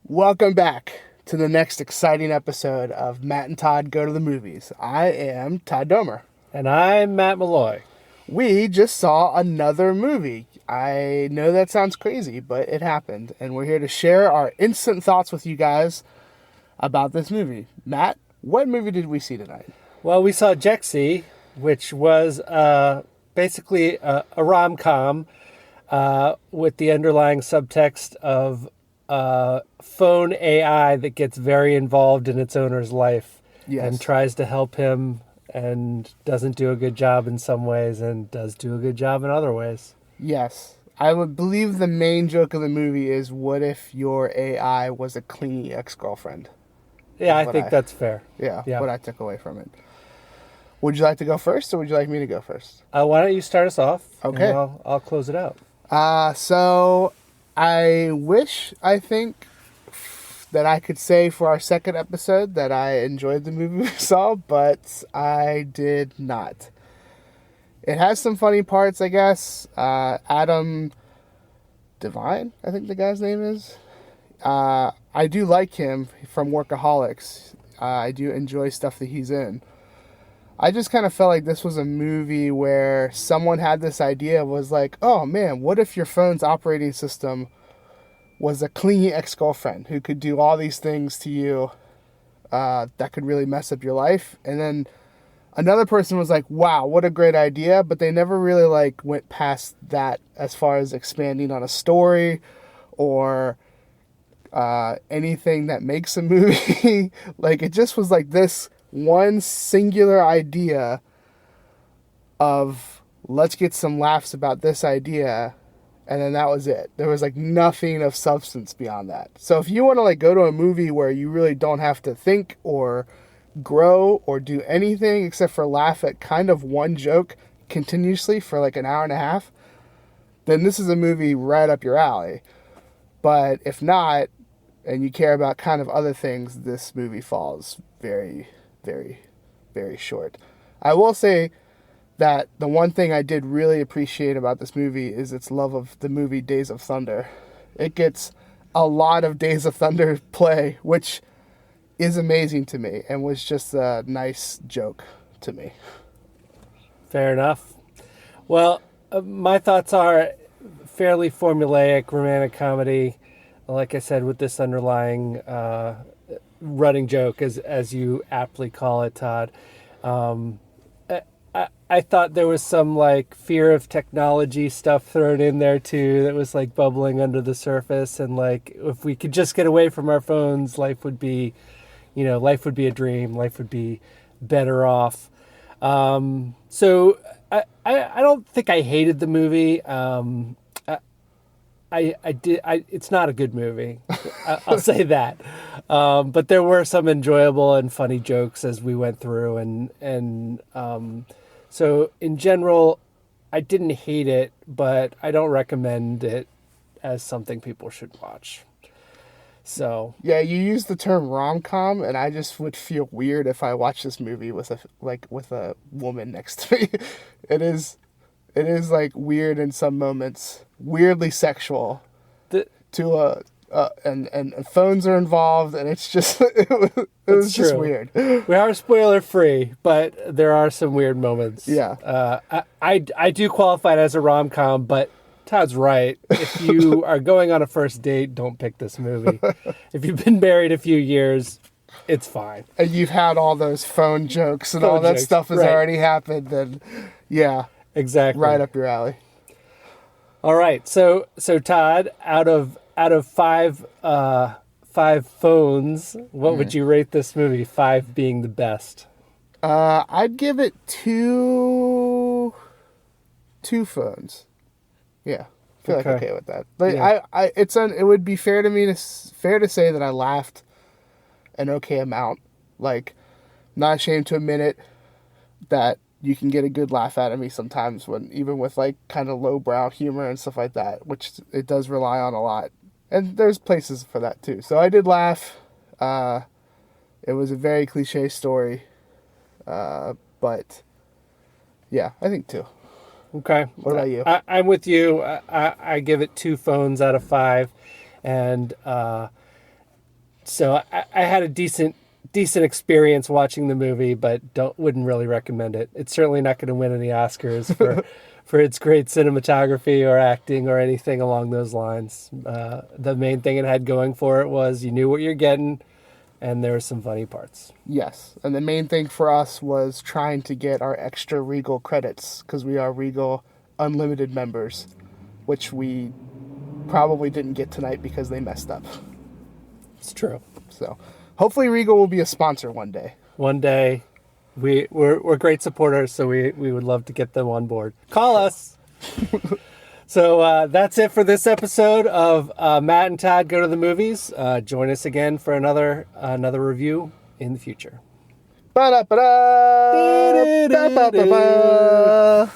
Welcome back to the next exciting episode of Matt and Todd Go to the Movies. I am Todd Domer. And I'm Matt Malloy. We just saw another movie. I know that sounds crazy, but it happened. And we're here to share our instant thoughts with you guys about this movie. Matt, what movie did we see tonight? Well, we saw Jexi, which was basically a rom-com with the underlying subtext of phone AI that gets very involved in its owner's life. Yes. And tries to help him and doesn't do a good job in some ways and does do a good job in other ways. Yes. I would believe the main joke of the movie is, what if your AI was a clingy ex-girlfriend? Yeah, I think that's fair. Yeah, Yeah. what I took away from it. Would you like to go first, or would you like me to go first? Why don't you start us off? Okay. And I'll close it out. So I think that I could say for our second episode that I enjoyed the movie we saw, but I did not. It has some funny parts, I guess. Adam Devine, I think the guy's name is. I do like him from Workaholics. I do enjoy stuff that he's in. I just kind of felt like this was a movie where someone had this idea, was like, oh man, what if your phone's operating system was a clingy ex-girlfriend who could do all these things to you that could really mess up your life? And then another person was like, wow, what a great idea, but they never really went past that as far as expanding on a story or anything that makes a movie. It just was like this one singular idea of, let's get some laughs about this idea, and then that was it. There was nothing of substance beyond that. So if you want to go to a movie where you really don't have to think or grow or do anything except for laugh at kind of one joke continuously for an hour and a half, then this is a movie right up your alley. But if not, and you care about kind of other things, this movie falls very, very, very short. I will say that the one thing I did really appreciate about this movie is its love of the movie Days of Thunder. It gets a lot of Days of Thunder play, which is amazing to me and was just a nice joke to me. Fair enough. Well, my thoughts are fairly formulaic romantic comedy, like I said, with this underlying running joke, as you aptly call it, Todd. I thought there was some fear of technology stuff thrown in there too that was bubbling under the surface, and if we could just get away from our phones, life would be a dream, life would be better off. So I don't think I hated the movie. It's not a good movie. I'll say that. But there were some enjoyable and funny jokes as we went through, and so in general, I didn't hate it, but I don't recommend it as something people should watch. So yeah, you use the term rom-com, and I just would feel weird if I watched this movie with a woman next to me. It is weird in some moments, weirdly sexual. And phones are involved, and it's just it was just weird. We are spoiler free, but there are some weird moments. Yeah. I do qualify it as a rom-com, but Todd's right. If you are going on a first date, don't pick this movie. If you've been married a few years, it's fine. And you've had all those phone jokes and all that stuff has already happened, then yeah. Exactly. Right up your alley. All right. So Todd, out of five phones, what would you rate this movie? 5 being the best. I'd give it two phones. Yeah, I feel okay with that. Yeah. It would be fair to say that I laughed an okay amount. Not ashamed to admit it, that you can get a good laugh out of me sometimes, even with kind of lowbrow humor and stuff like that, which it does rely on a lot. And there's places for that too. So I did laugh. It was a very cliche story. But yeah, I think 2. Okay. What about you? I'm with you. I give it 2 phones out of 5. And So I had a decent experience watching the movie, but wouldn't really recommend it. It's certainly not going to win any Oscars for its great cinematography or acting or anything along those lines. The main thing it had going for it was you knew what you're getting, and there were some funny parts. Yes, and the main thing for us was trying to get our extra Regal credits because we are Regal Unlimited members, which we probably didn't get tonight because they messed up. It's true. So hopefully Regal will be a sponsor one day. One day, we're great supporters, so we would love to get them on board. Call us. So that's it for this episode of Matt and Todd Go to the Movies. Join us again for another review in the future. Ba-da-ba-da! Ba-ba-ba-ba!